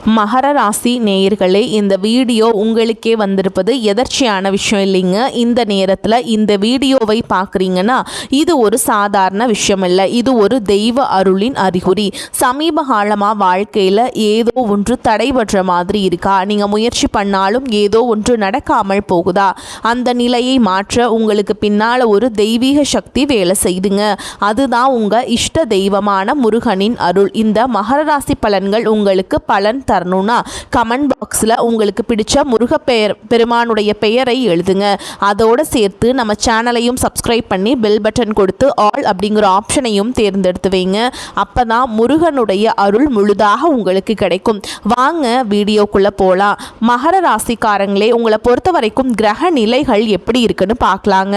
மகர ராசி நேயர்களே, இந்த வீடியோ உங்களுக்கே வந்திருப்பது எதர்ச்சியான விஷயம் இல்லைங்க. இந்த நேரத்தில் இந்த வீடியோவை பார்க்குறீங்கன்னா இது ஒரு சாதாரண விஷயம் இல்லை, இது ஒரு தெய்வ அருளின் அறிகுறி. சமீப காலமாக வாழ்க்கையில் ஏதோ ஒன்று தடைபடுற மாதிரி இருக்கா? நீங்கள் முயற்சி பண்ணாலும் ஏதோ ஒன்று நடக்காமல் போகுதா? அந்த நிலையை மாற்ற உங்களுக்கு பின்னால் ஒரு தெய்வீக சக்தி வேலை செய்துங்க. அதுதான் உங்கள் இஷ்ட தெய்வமான முருகனின் அருள். இந்த மகர ராசி பலன்கள் உங்களுக்கு பலன் தரணும்னா கமெண்ட் பாக்ஸில் உங்களுக்கு பிடிச்ச பெருமானுடைய பெயரை எழுதுங்க. அதோடு சேர்த்து நம்ம சேனலையும் சப்ஸ்கிரைப் பண்ணி பெல் பட்டன் கொடுத்து ஆல் அப்படிங்கிற ஆப்ஷனையும் தேர்ந்தெடுத்து வைங்க. அப்போ தான் முருகனுடைய அருள் முழுதாக உங்களுக்கு கிடைக்கும். வாங்க வீடியோக்குள்ளே போகலாம். மகர ராசிக்காரங்களே, உங்களை பொறுத்த வரைக்கும் கிரக நிலைகள் எப்படி இருக்குன்னு பார்க்கலாங்க.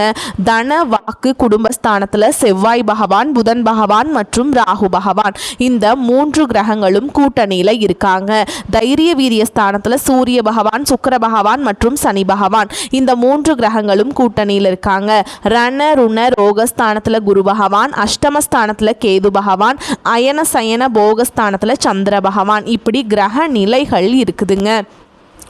தன வாக்கு குடும்பஸ்தானத்தில் செவ்வாய் பகவான், புதன் பகவான் மற்றும் ராகு பகவான், இந்த 3 கிரகங்களும் கூட்டணியில் இருக்காங்க. தைரிய வீரிய ஸ்தானத்தில் சூரிய பகவான், சுக்கிர பகவான் மற்றும் சனி பகவான், இந்த 3 கிரகங்களும் கூட்டணியில் இருக்காங்க. ரண ருண ரோகஸ்தானத்தில் குரு பகவான், அஷ்டமஸ்தானத்தில் கேது பகவான், அயன சயன போகஸ்தானத்தில் சந்திர பகவான், இப்படி கிரக நிலைகள் இருக்குதுங்க.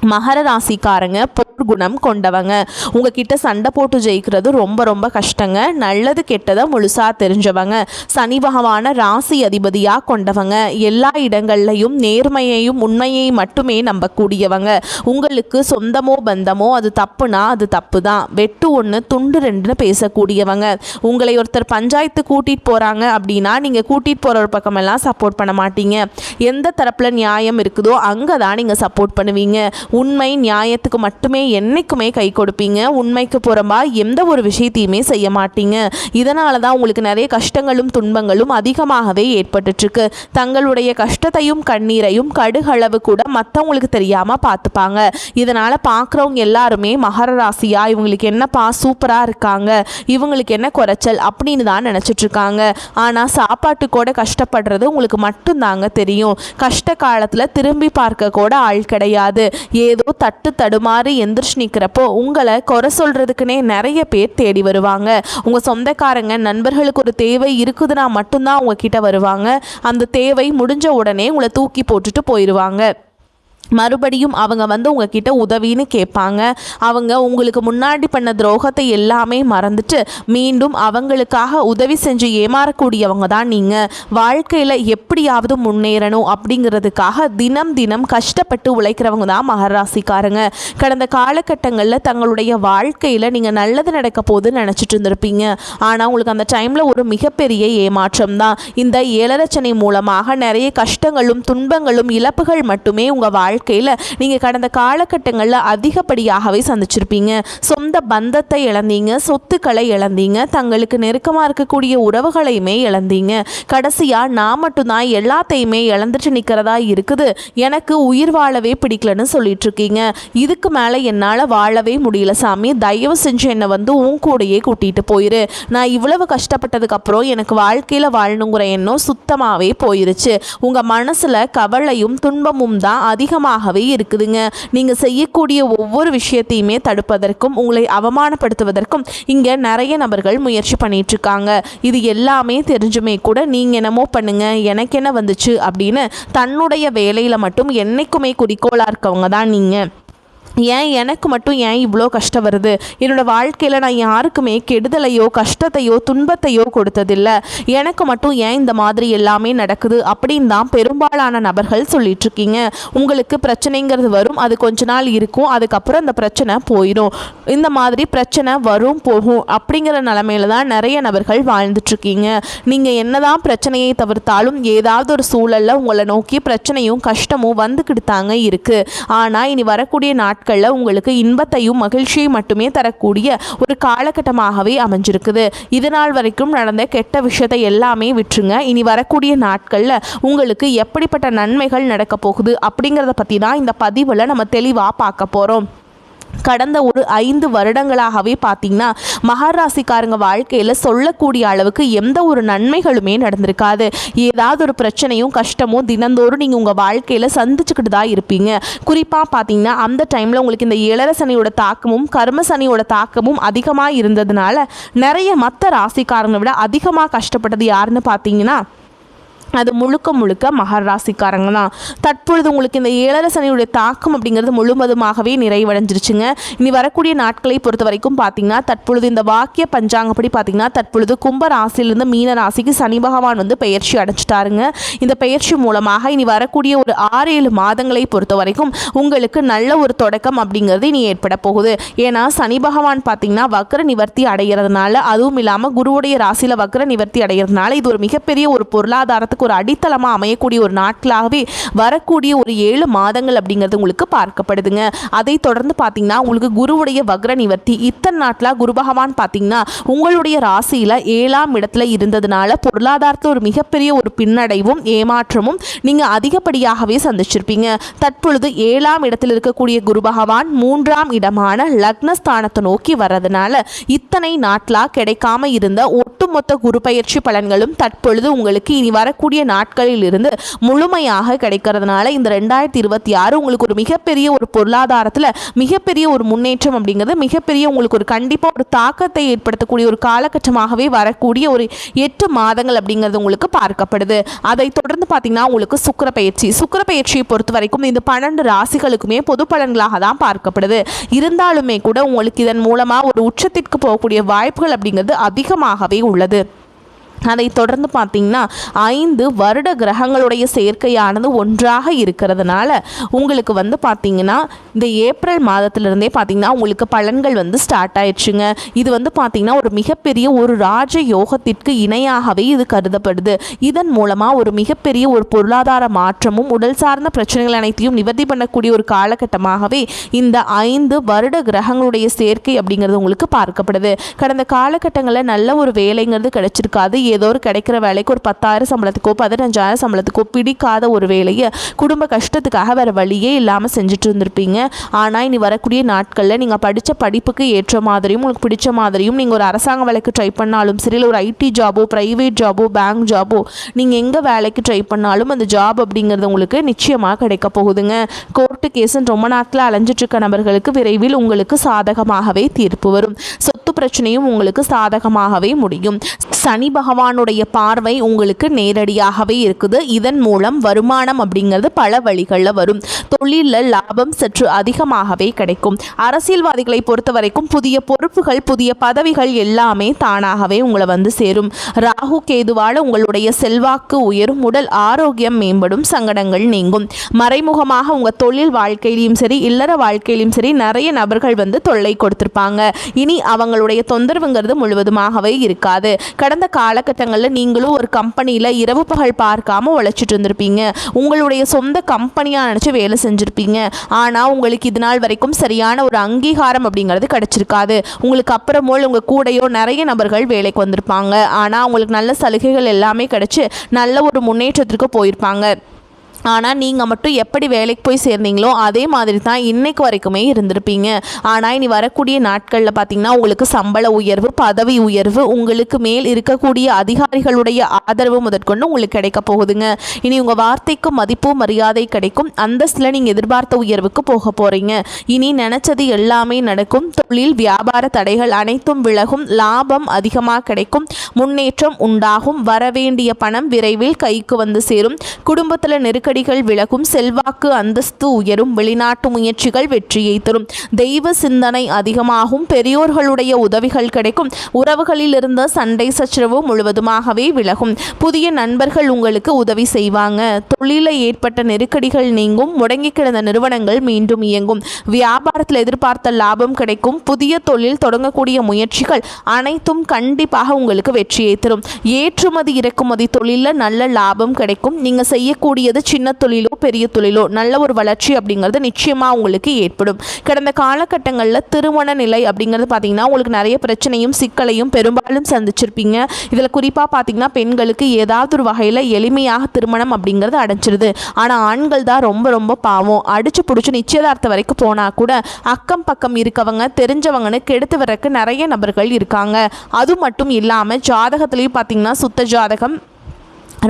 மகர ராசிக்காரங்க போர்க்குணம் கொண்டவங்க. உங்ககிட்ட சண்டை போட்டு ஜெயிக்கிறது ரொம்ப ரொம்ப கஷ்டங்க. நல்லது கெட்டதை முழுசாக தெரிஞ்சவங்க. சனி பகவான ராசி அதிபதியாக கொண்டவங்க. எல்லா இடங்கள்லையும் நேர்மையையும் உண்மையையும் மட்டுமே நம்பக்கூடியவங்க. உங்களுக்கு சொந்தமோ பந்தமோ அது தப்புனா அது தப்பு தான், வெட்டு 1 துண்டு 2ன்னு பேசக்கூடியவங்க. உங்களை ஒருத்தர் பஞ்சாயத்து கூட்டிகிட்டு போகிறாங்க அப்படின்னா நீங்கள் கூட்டிகிட்டு போகிற ஒரு பக்கமெல்லாம் சப்போர்ட் பண்ண மாட்டீங்க. எந்த தரப்பில் நியாயம் இருக்குதோ அங்கே தான் நீங்கள் சப்போர்ட் பண்ணுவீங்க. உண்மை நியாயத்துக்கு மட்டுமே என்னைக்குமே கை கொடுப்பீங்க. உண்மைக்கு புறம்பா எந்த ஒரு விஷயத்தையுமே செய்ய மாட்டீங்க. இதனால தான் உங்களுக்கு நிறைய கஷ்டங்களும் துன்பங்களும் அதிகமாகவே ஏற்பட்டுருக்கு. தங்களுடைய கஷ்டத்தையும் கண்ணீரையும் கடுகளவு கூட மற்றவங்களுக்கு தெரியாமல் பார்த்துப்பாங்க. இதனால் பார்க்குறவங்க எல்லாருமே மகர ராசியா, இவங்களுக்கு என்னப்பா சூப்பராக இருக்காங்க, இவங்களுக்கு என்ன குறைச்சல் அப்படின்னு தான் நினச்சிட்ருக்காங்க. ஆனால் சாப்பாட்டு கூட கஷ்டப்படுறது உங்களுக்கு மட்டும்தாங்க தெரியும். கஷ்ட காலத்தில் திரும்பி பார்க்க கூட ஆள் கிடையாது. ஏதோ தட்டு தடுமாறி எந்திரிச்சு நிற்கிறப்போ உங்களை குறை சொல்கிறதுக்குனே நிறைய பேர் தேடி வருவாங்க. உங்கள் சொந்தக்காரங்க நண்பர்களுக்கு ஒரு தேவை இருக்குதுன்னா மட்டும்தான் உங்ககிட்ட வருவாங்க. அந்த தேவை முடிஞ்ச உடனே உங்களை தூக்கி போட்டுட்டு போயிடுவாங்க. மறுபடியும் அவங்க உங்ககிட்ட உதவின்னு கேட்பாங்க. அவங்க உங்களுக்கு முன்னாடி பண்ண துரோகத்தை எல்லாமே மறந்துட்டு மீண்டும் அவங்களுக்காக உதவி செஞ்சு ஏமாறக்கூடியவங்க தான் நீங்கள். வாழ்க்கையில் எப்படியாவது முன்னேறணும் அப்படிங்கிறதுக்காக தினம் தினம் கஷ்டப்பட்டு உழைக்கிறவங்க தான் மகராசிக்காரங்க. கடந்த காலகட்டங்களில் தங்களுடைய வாழ்க்கையில் நீங்கள் நல்லது நடக்க போகுதுன்னு நினச்சிட்டு இருந்திருப்பீங்க. ஆனால் உங்களுக்கு அந்த டைமில் ஒரு மிகப்பெரிய ஏமாற்றம் தான். இந்த ஏழரச்சனை மூலமாக நிறைய கஷ்டங்களும் துன்பங்களும் இழப்புகள் மட்டுமே உங்கள் வாழ்க்கையில் நீங்கள் கடந்த காலகட்டங்களில் அதிகப்படியாகவே சந்திச்சிருப்பீங்க. சொந்த பந்தத்தை இழந்தீங்க, சொத்துக்களை இழந்தீங்க, தங்களுக்கு நெருக்கமாக இருக்கக்கூடிய உறவுகளையுமே இழந்தீங்க. கடைசியாக நான் மட்டும்தான் எல்லாத்தையுமே இழந்துட்டு நிற்கிறதா இருக்குது, எனக்கு உயிர் வாழவே பிடிக்கலன்னு சொல்லிட்டு இருக்கீங்க. இதுக்கு மேலே என்னால் வாழவே முடியல சாமி, தயவு செஞ்சு என்னை உன் கூடையே கூட்டிகிட்டு போயிரு. நான் இவ்வளவு கஷ்டப்பட்டதுக்கப்புறம் எனக்கு வாழ்க்கையில் வாழணுங்கிற எண்ணம் சுத்தமாகவே போயிருச்சு. உங்கள் மனசில் கவலையும் துன்பமும் தான் அதிகமாகவே இருக்குதுங்க. நீங்க செய்யக்கூடிய ஒவ்வொரு விஷயத்தையுமே தடுப்பதற்கும் உங்களை அவமானப்படுத்துவதற்கும் இங்க நிறைய நபர்கள் முயற்சி பண்ணிட்டு இருக்காங்க. இது எல்லாமே தெரிஞ்சுமே கூட நீங்க என்னமோ பண்ணுங்க, எனக்கு என்ன வந்துச்சு அப்படின்னு தன்னுடைய வேலையில மட்டும் என்னைக்குமே குறிக்கோளா இருக்கவங்க தான் நீங்க. ஏன் எனக்கு மட்டும் ஏன் இவ்வளோ கஷ்டம் வருது? என்னோடய வாழ்க்கையில் நான் யாருக்குமே கெடுதலையோ கஷ்டத்தையோ துன்பத்தையோ கொடுத்ததில்லை, எனக்கு மட்டும் ஏன் இந்த மாதிரி எல்லாமே நடக்குது அப்படின்னு தான் பெரும்பாலான நபர்கள் சொல்லிகிட்ருக்கீங்க. உங்களுக்கு பிரச்சனைங்கிறது வரும், அது கொஞ்ச நாள் இருக்கும், அதுக்கப்புறம் அந்த பிரச்சனை போயிடும். இந்த மாதிரி பிரச்சனை வரும் போகும் அப்படிங்கிற நிலமையில தான் நிறைய நபர்கள் வாழ்ந்துட்டுருக்கீங்க. நீங்கள் என்ன தான் பிரச்சனையை தவிர்த்தாலும் ஏதாவது ஒரு சூழலில் உங்களை நோக்கி பிரச்சனையும் கஷ்டமும் வந்துக்கிட்டு தாங்க இருக்குது. ஆனால் இனி வரக்கூடிய நாட்கள் உங்களுக்கு இன்பத்தையும் மகிழ்ச்சியை மட்டுமே தரக்கூடிய ஒரு காலகட்டமாகவே அமைஞ்சிருக்குது. இதனால் வரைக்கும் நடந்த கெட்ட விஷயத்தை எல்லாமே விட்டுருங்க. இனி வரக்கூடிய நாட்களில் உங்களுக்கு எப்படிப்பட்ட நன்மைகள் நடக்க போகுது அப்படிங்கிறத பற்றி தான் இந்த பதிவில் நம்ம தெளிவாக பார்க்க போகிறோம். கடந்த ஒரு 5 வருடங்களாகவே பார்த்தீங்கன்னா மகர ராசிக்காரங்க வாழ்க்கையில் சொல்லக்கூடிய அளவுக்கு எந்த ஒரு நன்மைகளுமே நடந்திருக்காது. ஏதாவது ஒரு பிரச்சனையும் கஷ்டமும் தினந்தோறும் நீங்கள் உங்கள் வாழ்க்கையில் சந்திச்சுக்கிட்டு தான் இருப்பீங்க. குறிப்பாக பார்த்தீங்கன்னா அந்த டைமில் உங்களுக்கு இந்த ஏழரசனியோட தாக்கமும் கர்மசனியோட தாக்கமும் அதிகமாக இருந்ததுனால நிறைய மற்ற ராசிக்காரங்களை விட அதிகமாக கஷ்டப்பட்டது யாருன்னு பார்த்தீங்கன்னா அது முழுக்க முழுக்க மகர ராசிக்காரங்க தான். தற்பொழுது உங்களுக்கு இந்த 7 சனியுடைய தாக்கம் அப்படிங்கிறது முழுவதுமாகவே நிறைவடைஞ்சிருச்சுங்க. இனி வரக்கூடிய நாட்களை பொறுத்த வரைக்கும் பார்த்தீங்கன்னா தற்பொழுது இந்த வாக்கிய பஞ்சாங்கப்படி பார்த்தீங்கன்னா தற்பொழுது கும்ப ராசியிலிருந்து மீன ராசிக்கு சனி பகவான் வந்து பெயர்ச்சி அடைச்சிட்டாருங்க. இந்த பெயர்ச்சி மூலமாக இனி வரக்கூடிய ஒரு 6-7 மாதங்களை பொறுத்த வரைக்கும் உங்களுக்கு நல்ல ஒரு தொடக்கம் அப்படிங்கிறது இனி ஏற்பட போகுது. ஏன்னா சனி பகவான் பார்த்தீங்கன்னா வக்ர நிவர்த்தி அடைகிறதுனால, அதுவும் இல்லாமல் குருவுடைய ராசியில் வக்ர நிவர்த்தி அடைகிறதுனால இது ஒரு மிகப்பெரிய ஒரு பொருளாதாரத்துக்கு ஒரு அடித்தளமாக அமையக்கூடிய ஒரு நாட்களாகவே வரக்கூடிய ஒரு 7 மாதங்கள் அப்படிங்கிறது உங்களுக்கு பார்க்கப்படுதுங்க. அதை தொடர்ந்து பார்த்தீங்கன்னா உங்களுக்கு குருவுடைய வக்ர நிவர்த்தி இத்தனை நாட்களாக குரு பகவான் பார்த்தீங்கன்னா உங்களுடைய ராசியில் 7ஆம் இடத்துல இருந்ததுனால பொருளாதாரத்தில் ஒரு மிகப்பெரிய ஒரு பின்னடைவும் ஏமாற்றமும் நீங்கள் அதிகப்படியாகவே சந்திச்சிருப்பீங்க. தற்பொழுது 7ஆம் இடத்தில் இருக்கக்கூடிய குரு பகவான் 3ஆம் இடமான லக்னஸ்தானத்தை நோக்கி வர்றதுனால இத்தனை நாட்களாக கிடைக்காம இருந்த ஒட்டுமொத்த குரு பயிற்சி பலன்களும் தற்பொழுது உங்களுக்கு இனி வரக்கூடிய நாட்களில் இருந்து முழுமையாக கிடைக்கிறதுனால இந்த 2026 உங்களுக்கு ஒரு மிகப்பெரிய ஒரு பொருளாதாரத்தில் மிகப்பெரிய ஒரு முன்னேற்றம் அப்படிங்கிறது மிகப்பெரிய உங்களுக்கு ஒரு கண்டிப்பாக ஒரு தாக்கத்தை ஏற்படுத்தக்கூடிய ஒரு காலகட்டமாகவே வரக்கூடிய ஒரு 8 மாதங்கள் அப்படிங்கிறது உங்களுக்கு பார்க்கப்படுது. அதை தொடர்ந்து பார்த்தீங்கன்னா உங்களுக்கு சுக்கிர பயிற்சியை பொறுத்த வரைக்கும் இந்த 12 ராசிகளுக்குமே பொது பலன்களாக தான் பார்க்கப்படுது. இருந்தாலுமே கூட உங்களுக்கு இதன் மூலமாக ஒரு உச்சத்திற்கு போகக்கூடிய வாய்ப்புகள் அப்படிங்கிறது அதிகமாகவே உள்ளது. அதை தொடர்ந்து பார்த்தீங்கன்னா 5 வருட கிரகங்களுடைய சேர்க்கையானது ஒன்றாக இருக்கிறதுனால உங்களுக்கு வந்து பார்த்தீங்கன்னா இந்த ஏப்ரல் மாதத்திலிருந்தே பார்த்தீங்கன்னா உங்களுக்கு பலன்கள் வந்து ஸ்டார்ட் ஆயிடுச்சுங்க. இது வந்து பார்த்தீங்கன்னா ஒரு மிகப்பெரிய ஒரு ராஜ யோகத்திற்கு இணையாகவே இது கருதப்படுது. இதன் மூலமாக ஒரு மிகப்பெரிய ஒரு பொருளாதார மாற்றமும் உடல் சார்ந்த பிரச்சனைகள் அனைத்தையும் நிவர்த்தி பண்ணக்கூடிய ஒரு காலகட்டமாகவே இந்த 5 வருட கிரகங்களுடைய சேர்க்கை அப்படிங்கிறது உங்களுக்கு பார்க்கப்படுது. கடந்த காலகட்டங்களில் நல்ல ஒரு வேலைங்கிறது கிடைச்சிருக்காது. ஏதோ ஒரு கிடைக்கிற வேலைக்கு ஒரு 10,000 சம்பளத்துக்கோ 15,000 சம்பளத்துக்கோ பிடிக்காத ஒரு வேலையை குடும்ப கஷ்டத்துக்காக வேறு வழியே இல்லாமல் செஞ்சுட்டு இருந்திருப்பீங்க. ஆனால் இனி வரக்கூடிய நாட்களில் நீங்கள் படித்த படிப்புக்கு ஏற்ற மாதிரியும் உங்களுக்கு பிடிச்ச மாதிரியும் நீங்கள் ஒரு அரசாங்க வேலைக்கு ட்ரை பண்ணாலும் சரி, இல்லை ஒரு ஐடி ஜாபோ ப்ரைவேட் ஜாபோ பேங்க் ஜாபோ நீங்கள் எங்கே வேலைக்கு ட்ரை பண்ணாலும் அந்த ஜாப் அப்படிங்கிறது உங்களுக்கு நிச்சயமாக கிடைக்க போகுதுங்க. கோர்ட்டு கேஸுன்னு ரொம்ப நாட்களில் அலைஞ்சிட்ருக்க நபர்களுக்கு விரைவில் உங்களுக்கு சாதகமாகவே தீர்ப்பு வரும். சொத்து பிரச்சனையும் உங்களுக்கு சாதகமாகவே முடியும். சனி பகவானுடைய பார்வை உங்களுக்கு நேரடியாகவே இருக்குது. இதன் மூலம் வருமானம் அப்படிங்கிறது பல வழிகளில் வரும். தொழிலில் லாபம் சற்று அதிகமாகவே கிடைக்கும். அரசியல்வாதிகளை பொறுத்த வரைக்கும் புதிய பொறுப்புகள் புதிய பதவிகள் எல்லாமே தானாகவே உங்களை வந்து சேரும். ராகு கேதுவால் உங்களுடைய செல்வாக்கு உயரும், உடல் ஆரோக்கியம் மேம்படும், சங்கடங்கள் நீங்கும். மறைமுகமாக உங்கள் தொழில் வாழ்க்கையிலையும் சரி இல்லற வாழ்க்கையிலையும் சரி நிறைய நபர்கள் வந்து தொல்லை கொடுத்திருப்பாங்க. இனி அவங்களுடைய தொந்தரவுங்கிறது முழுவதுமாகவே இருக்காது. கடந்த காலகட்டங்களில் நீங்களும் ஒரு கம்பெனியில் இரவு பகல் பார்க்காம உழைச்சிட்டு இருந்திருப்பீங்க. உங்களுடைய சொந்த கம்பெனியாக நினச்சி வேலை செஞ்சுருப்பீங்க. ஆனால் உங்களுக்கு இது நாள் வரைக்கும் சரியான ஒரு அங்கீகாரம் அப்படிங்கிறது கிடச்சிருக்காது. உங்களுக்கு அப்புறமோல் உங்கள் கூடையோ நிறைய நபர்கள் வேலைக்கு வந்திருப்பாங்க. ஆனால் உங்களுக்கு நல்ல சலுகைகள் எல்லாமே கிடச்சி நல்ல ஒரு முன்னேற்றத்திற்கு போயிருப்பாங்க. ஆனால் நீங்கள் மட்டும் எப்படி வேலைக்கு போய் சேர்ந்தீங்களோ அதே மாதிரி தான் இன்னைக்கு வரைக்குமே இருந்திருப்பீங்க. ஆனால் இனி வரக்கூடிய நாட்களில் பார்த்தீங்கன்னா உங்களுக்கு சம்பள உயர்வு, பதவி உயர்வு, உங்களுக்கு மேல் இருக்கக்கூடிய அதிகாரிகளுடைய ஆதரவு முதற்கொண்டு உங்களுக்கு கிடைக்க போகுதுங்க. இனி உங்கள் வார்த்தைக்கு மதிப்பு மரியாதை கிடைக்கும். அந்தஸ்தில் நீங்கள் எதிர்பார்த்த உயர்வுக்கு போக போகிறீங்க. இனி நினச்சது எல்லாமே நடக்கும். தொழில் வியாபார தடைகள் அனைத்தும் விலகும். லாபம் அதிகமாக கிடைக்கும். முன்னேற்றம் உண்டாகும். வரவேண்டிய பணம் விரைவில் கைக்கு வந்து சேரும். குடும்பத்தில் நெருக்கடிகள் விலகும். செல்வாக்கு அந்தஸ்து உயரும். வெளிநாட்டு முயற்சிகள் வெற்றியை தரும். தெய்வ சிந்தனை அதிகமாகும். பெரியோர்களுடைய உதவிகள் கிடைக்கும். உறவுகளில் இருந்த சண்டை சச்சரவு முழுவதுமாகவே விலகும். புதிய நண்பர்கள் உங்களுக்கு உதவி செய்வாங்க. தொழிலில் ஏற்பட்ட நெருக்கடிகள் நீங்கும். முடங்கி கிடந்த நிறுவனங்கள் மீண்டும் இயங்கும். வியாபாரத்தில் எதிர்பார்த்த லாபம் கிடைக்கும். புதிய தொழில் தொடங்கக்கூடிய முயற்சிகள் அனைத்தும் கண்டிப்பாக உங்களுக்கு வெற்றியை தரும். ஏற்றுமதி இறக்குமதி தொழிலில் நல்ல லாபம் கிடைக்கும். நீங்கள் செய்யக்கூடியது சின்ன தொழிலோ பெரிய தொழிலோ நல்ல ஒரு வளர்ச்சி அப்படிங்கிறது நிச்சயமாக உங்களுக்கு ஏற்படும். கடந்த காலகட்டங்களில் திருமண நிலை அப்படிங்கிறது பார்த்தீங்கன்னா உங்களுக்கு நிறைய பிரச்சனையும் சிக்கலையும் பெரும்பாலும் சந்திச்சிருப்பீங்க. இதில் குறிப்பாக பார்த்தீங்கன்னா பெண்களுக்கு ஏதாவது ஒரு வகையில் எளிமையாக திருமணம் அப்படிங்கிறது அடைஞ்சிருது. ஆனால் ஆண்கள் தான் ரொம்ப ரொம்ப பாவம். அடிச்சு பிடிச்சி நிச்சயதார்த்தம் வரைக்கும் போனால் கூட அக்கம் பக்கம் இருக்கவங்க தெரிஞ்சவங்கன்னு கெடுத்து வரக்கு நிறைய நபர்கள் இருக்காங்க. அது மட்டும் இல்லாமல் ஜாதகத்துலேயும் பார்த்தீங்கன்னா சுத்த ஜாதகம்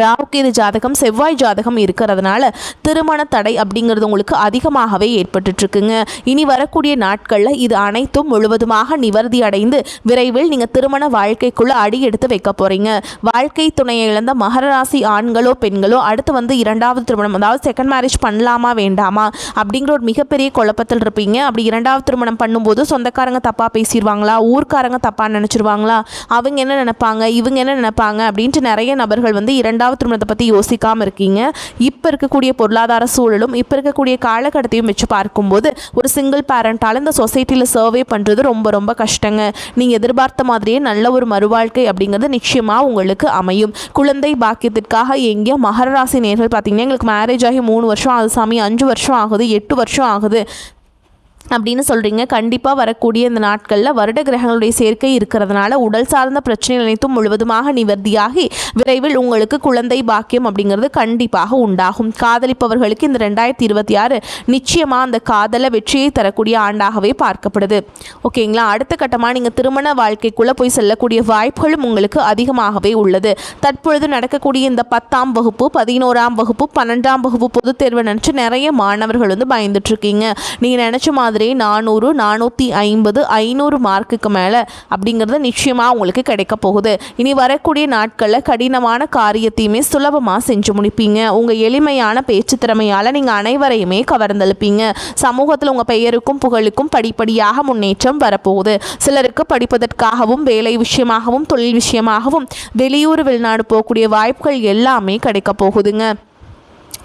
ராகுகேது ஜாதகம் செவ்வாய் ஜாதகம் இருக்கிறதுனால திருமண தடை அப்படிங்கிறது உங்களுக்கு அதிகமாகவே ஏற்பட்டுருக்குங்க. இனி வரக்கூடிய நாட்களில் இது அனைத்தும் முழுவதுமாக நிவர்த்தி அடைந்து விரைவில் நீங்கள் திருமண வாழ்க்கைக்குள்ளே அடி எடுத்து வைக்க போகிறீங்க. வாழ்க்கை துணையை இழந்த மகர ராசி ஆண்களோ பெண்களோ அடுத்து இரண்டாவது திருமணம், அதாவது செகண்ட் மேரேஜ் பண்ணலாமா வேண்டாமா அப்படிங்கிற ஒரு மிகப்பெரிய குழப்பத்தில் இருப்பீங்க. அப்படி இரண்டாவது திருமணம் பண்ணும்போது சொந்தக்காரங்க தப்பாக பேசிடுவாங்களா, ஊர்க்காரங்க தப்பாக நினச்சிருவாங்களா, அவங்க என்ன நினைப்பாங்க, இவங்க என்ன நினைப்பாங்க அப்படின்ட்டு நிறைய நபர்கள் இரண்டாவது திருமணத்தை பற்றி யோசிக்காமல் இருக்கீங்க. இப்போ இருக்கக்கூடிய பொருளாதார சூழலும் இப்போ இருக்கக்கூடிய காலகட்டத்தையும் வச்சு பார்க்கும்போது ஒரு சிங்கிள் பேரண்டால் இந்த சொசைட்டியில் சர்வே பண்ணுறது ரொம்ப ரொம்ப கஷ்டங்க. நீங்கள் எதிர்பார்த்த மாதிரியே நல்ல ஒரு மறுவாழ்க்கை அப்படிங்கிறது நிச்சயமாக உங்களுக்கு அமையும். குழந்தை பாக்கியத்திற்காக எங்கேயோ மகர ராசி நேர்கள் பார்த்தீங்கன்னா எங்களுக்கு மேரேஜ் ஆகி 3 வருஷம் ஆகுது சாமி, 5 வருஷம் ஆகுது, 8 வருஷம் ஆகுது அப்படின்னு சொல்கிறீங்க. கண்டிப்பாக வரக்கூடிய இந்த நாட்களில் வருட கிரகங்களுடைய சேர்க்கை இருக்கிறதுனால உடல் சார்ந்த பிரச்சனைகள் அனைத்தும் முழுவதுமாக நிவர்த்தியாகி விரைவில் உங்களுக்கு குழந்தை பாக்கியம் அப்படிங்கிறது கண்டிப்பாக உண்டாகும். காதலிப்பவர்களுக்கு இந்த 2026 நிச்சயமாக அந்த காதலை வெற்றியை தரக்கூடிய ஆண்டாகவே பார்க்கப்படுது. ஓகேங்களா. அடுத்த கட்டமாக நீங்கள் திருமண வாழ்க்கைக்குள்ளே போய் செல்லக்கூடிய வாய்ப்புகளும் உங்களுக்கு அதிகமாகவே உள்ளது. தற்பொழுது நடக்கக்கூடிய இந்த 10ஆம் வகுப்பு, 11ஆம் வகுப்பு, 12ஆம் வகுப்பு பொதுத் தேர்வை நினச்சி நிறைய மாணவர்கள் பயந்துட்டுருக்கீங்க. நீங்கள் நினச்ச மாதிரி 400, 450, 500 மார்க்குக்கு மேலே அப்படிங்கிறது நிச்சயமாக உங்களுக்கு கிடைக்க போகுது. இனி வரக்கூடிய நாட்களில் கடினமான காரியத்தையுமே சுலபமாக செஞ்சு முடிப்பீங்க. உங்கள் எளிமையான பேச்சு திறமையால் நீங்கள் அனைவரையுமே கவர்ந்தெழுப்பீங்க. சமூகத்தில் உங்கள் பெயருக்கும் புகழுக்கும் படிப்படியாக முன்னேற்றம் வரப்போகுது. சிலருக்கு படிப்பதற்காகவும் வேலை விஷயமாகவும் தொழில் விஷயமாகவும் வெளியூர் வெளிநாடு போகக்கூடிய வாய்ப்புகள் எல்லாமே கிடைக்க போகுதுங்க.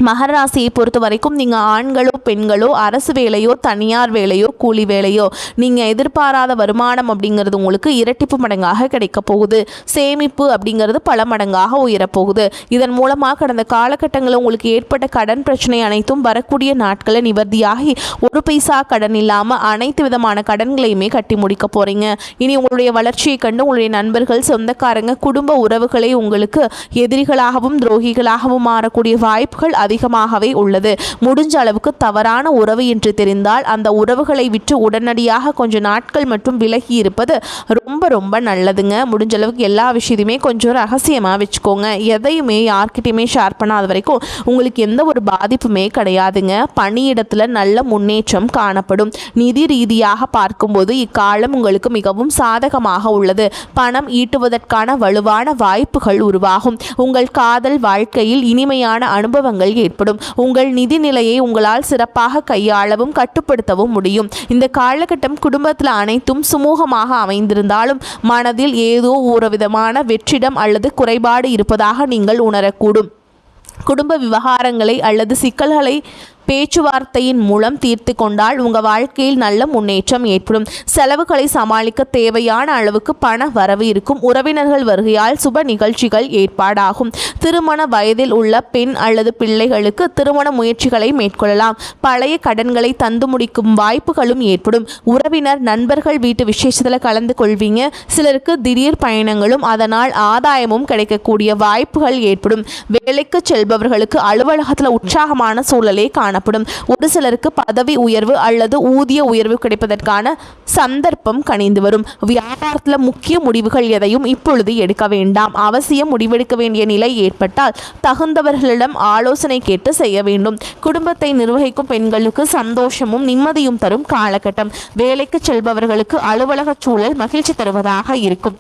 மகர ராசியை பொறுத்த வரைக்கும் நீங்கள் ஆண்களோ பெண்களோ அரசு வேலையோ தனியார் வேலையோ கூலி வேலையோ நீங்கள் எதிர்பாராத வருமானம் அப்படிங்கிறது உங்களுக்கு இரட்டிப்பு மடங்காக கிடைக்க போகுது. சேமிப்பு அப்படிங்கிறது பல மடங்காக உயரப்போகுது. இதன் மூலமாக கடந்த காலகட்டங்களில் உங்களுக்கு ஏற்பட்ட கடன் பிரச்சனை அனைத்தும் வரக்கூடிய நாட்களில் நிவர்த்தியாகி ஒரு பைசா கடன் இல்லாமல் அனைத்து விதமான கடன்களையுமே கட்டி முடிக்க போகிறீங்க. இனி உங்களுடைய வளர்ச்சியை கண்டு உங்களுடைய நண்பர்கள், சொந்தக்காரங்க, குடும்ப உறவுகளை உங்களுக்கு எதிரிகளாகவும் துரோகிகளாகவும் மாறக்கூடிய வாய்ப்புகள் அதிகமாகவே உள்ளது. முடிஞ்ச அளவுக்கு தவறான உறவு என்று தெரிந்தால் அந்த உறவுகளை விட்டு உடனடியாக கொஞ்சம் நாட்கள் மற்றும் விலகி இருப்பது ரொம்ப ரொம்ப நல்லதுங்க. முடிஞ்ச அளவுக்கு எல்லா விஷயத்தையுமே கொஞ்சம் ரகசியமாக வச்சுக்கோங்க. எதையுமே யார்கிட்டையுமே ஷேர் பண்ணாத வரைக்கும் உங்களுக்கு எந்த ஒரு பாதிப்புமே கிடையாதுங்க. பணியிடத்தில் நல்ல முன்னேற்றம் காணப்படும். நிதி ரீதியாக பார்க்கும்போது இக்காலம் உங்களுக்கு மிகவும் சாதகமாக உள்ளது. பணம் ஈட்டுவதற்கான வலுவான வாய்ப்புகள் உருவாகும். உங்கள் காதல் வாழ்க்கையில் இனிமையான அனுபவங்கள் ஏற்படும். உங்கள் நிதி நிலையை உங்களால் சிறப்பாக கையாளவும் கட்டுப்படுத்தவும் முடியும். இந்த காலகட்டம் குடும்பத்தில் அனைத்தும் சுமூகமாக அமைந்திருந்தாலும் மனதில் ஏதோ ஒரு விதமான வெற்றிடம் அல்லது குறைபாடு இருப்பதாக நீங்கள் உணரக்கூடும். குடும்ப விவகாரங்களை அல்லது சிக்கல்களை பேச்சுவார்த்தையின் மூலம் தீர்த்து கொண்டால் உங்கள் வாழ்க்கையில் நல்ல முன்னேற்றம் ஏற்படும். செலவுகளை சமாளிக்க தேவையான அளவுக்கு பண வரவு இருக்கும். உறவினர்கள் வருகையால் சுப நிகழ்ச்சிகள் ஏற்பாடாகும். திருமண வயதில் உள்ள பெண் அல்லது பிள்ளைகளுக்கு திருமண முயற்சிகளை மேற்கொள்ளலாம். பழைய கடன்களை தந்து முடிக்கும் வாய்ப்புகளும் ஏற்படும். உறவினர் நண்பர்கள் வீட்டு விசேஷத்தில் கலந்து கொள்வீங்க. சிலருக்கு திடீர் பயணங்களும் அதனால் ஆதாயமும் கிடைக்கக்கூடிய வாய்ப்புகள் ஏற்படும். வேலைக்கு செல்பவர்களுக்கு அலுவலகத்தில் உற்சாகமான சூழலே காணப்படும். ஒரு சிலருக்கு பதவி உயர்வு அல்லது ஊதிய உயர்வு கிடைப்பதற்கான சந்தர்ப்பம் கனிந்து வரும். வியாபாரத்தில் முக்கிய முடிவுகள் எதையும் இப்பொழுது எடுக்க வேண்டாம். அவசியம் முடிவெடுக்க வேண்டிய நிலை ஏற்பட்டால் தகுந்தவர்களிடம் ஆலோசனை கேட்டு செய்ய வேண்டும். குடும்பத்தை நிர்வகிக்கும் பெண்களுக்கு சந்தோஷமும் நிம்மதியும் தரும் காலகட்டம். வேலைக்கு செல்பவர்களுக்கு அலுவலக சூழல் மகிழ்ச்சி தருவதாக இருக்கும்.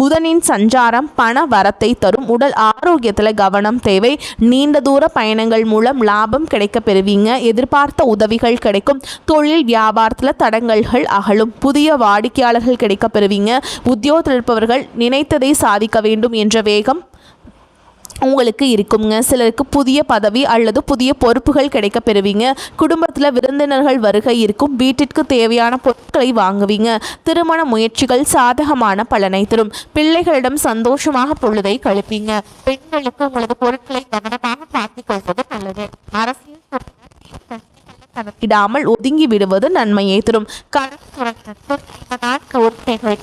புதனின் சஞ்சாரம் பண வரத்தை தரும். உடல் ஆரோக்கியத்தில் கவனம் தேவை. நீண்ட தூர பயணங்கள் மூலம் லாபம் கிடைக்க பெறுவீங்க. எதிர்பார்த்த உதவிகள் கிடைக்கும். தொழில் வியாபாரத்தில் தடங்கல்கள் அகலும். புதிய வாடிக்கையாளர்கள் கிடைக்க பெறுவீங்க. உத்தியோகத்தில் இருப்பவர்கள் நினைத்ததை சாதிக்க வேண்டும் என்ற வேகம் உங்களுக்கு இருக்குங்க. சிலருக்கு புதிய பதவி அல்லது புதிய பொறுப்புகள் கிடைக்க பெறுவீங்க. குடும்பத்தில் விருந்தினர்கள் வருகை இருக்கும். வீட்டிற்கு தேவையான பொருட்களை வாங்குவீங்க. திருமண முயற்சிகள் சாதகமான பலனை தரும். பிள்ளைகளிடம் சந்தோஷமாக பொழுதை கழிப்பீங்க. பெண்களுக்கு உங்களது பொருட்களை கவனமாக பார்த்துக் கொள்வது நல்லது. அரசியல் இடாமல் ஒதுங்கி விடுவது நன்மையை தரும்.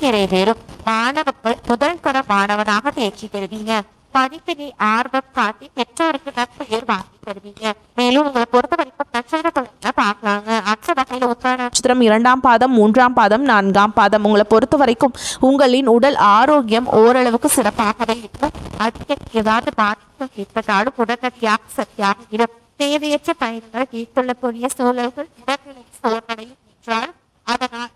நிறைவேறும். மாணவர்கள் முதல் தர மாணவனாக தேர்ச்சி பெறுவீங்க. படிப்பினை ஆர்வம் காட்டி பெற்றோருக்கு நற்பெயர் வாங்கி தருவீங்க. மேலும் உங்களை பொறுத்த வரைக்கும் நட்சத்திரத்தை பார்க்கலாங்க. அச்ச வகையில் உத்தர நட்சத்திரம் 2ஆம் பாதம் 3ஆம் பாதம் 4ஆம் பாதம். உங்களை பொறுத்த வரைக்கும் உங்களின் உடல் ஆரோக்கியம் ஓரளவுக்கு சிறப்பாகவே இருக்கும். அதிக ஏதாவது பாதிப்பு ஏற்பட்டாலும் உடனடியாக சரியாக இடம். தேவையற்ற பயன்கள் ஏற்றுள்ளக்கூடிய சூழல்கள் உடல்நிலை சோர்வடையும் என்றால் அதனால்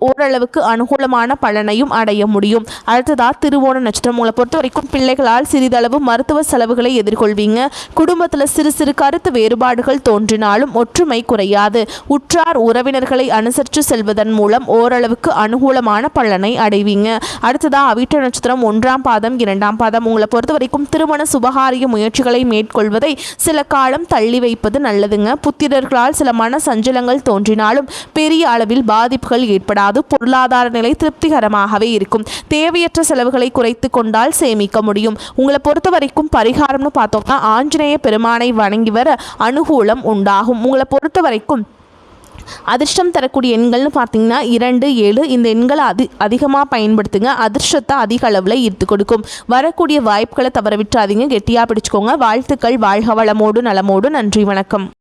ஓரளவுக்கு அனுகூலமான பலனையும் அடைய முடியும். அடுத்ததா திருவோண நட்சத்திரம். உங்களை பொறுத்த வரைக்கும் பிள்ளைகளால் சிறிதளவு மருத்துவ செலவுகளை எதிர்கொள்வீங்க. குடும்பத்தில் சிறு சிறு கருத்து வேறுபாடுகள் தோன்றினாலும் ஒற்றுமை குறையாது. உற்றார் உறவினர்களை அனுசரித்து செல்வதன் மூலம் ஓரளவுக்கு அனுகூலமான பலனை அடைவீங்க. அடுத்ததா அவிட்ட நட்சத்திரம் 1ஆம் பாதம் 2ஆம் பாதம். உங்களை பொறுத்த வரைக்கும் திருமண சுபகாரிய முயற்சிகளை மேற்கொள்வதை சில காலம் தள்ளி வைப்பது நல்லதுங்க. புத்திரர்களால் சில மன சஞ்சலங்கள் தோன்றினாலும் பெரிய அளவில் பாதிப்புகள் ஏற்படாது. பொருளாதார நிலை திருப்திகரமாகவே இருக்கும். தேவையற்ற செலவுகளை குறைத்து கொண்டால் சேமிக்க முடியும். உங்களை பொறுத்த வரைக்கும் பரிகாரம்னு பார்த்தோம்னா ஆஞ்சநேய பெருமானை வணங்கி வர அனுகூலம் உண்டாகும். உங்களை பொறுத்த வரைக்கும் அதிர்ஷ்டம் தரக்கூடிய எண்கள்னு பார்த்தீங்கன்னா 2, 7 இந்த எண்களை அதிகமாக பயன்படுத்துங்க. அதிர்ஷ்டத்தை அதிக அளவில் ஈர்த்து கொடுக்கும். வரக்கூடிய வாய்ப்புகளை தவற விட்டுறாதீங்க. கெட்டியாக பிடிச்சுக்கோங்க. வாழ்த்துக்கள். வாழ்க வளமோடு நலமோடு. நன்றி, வணக்கம்.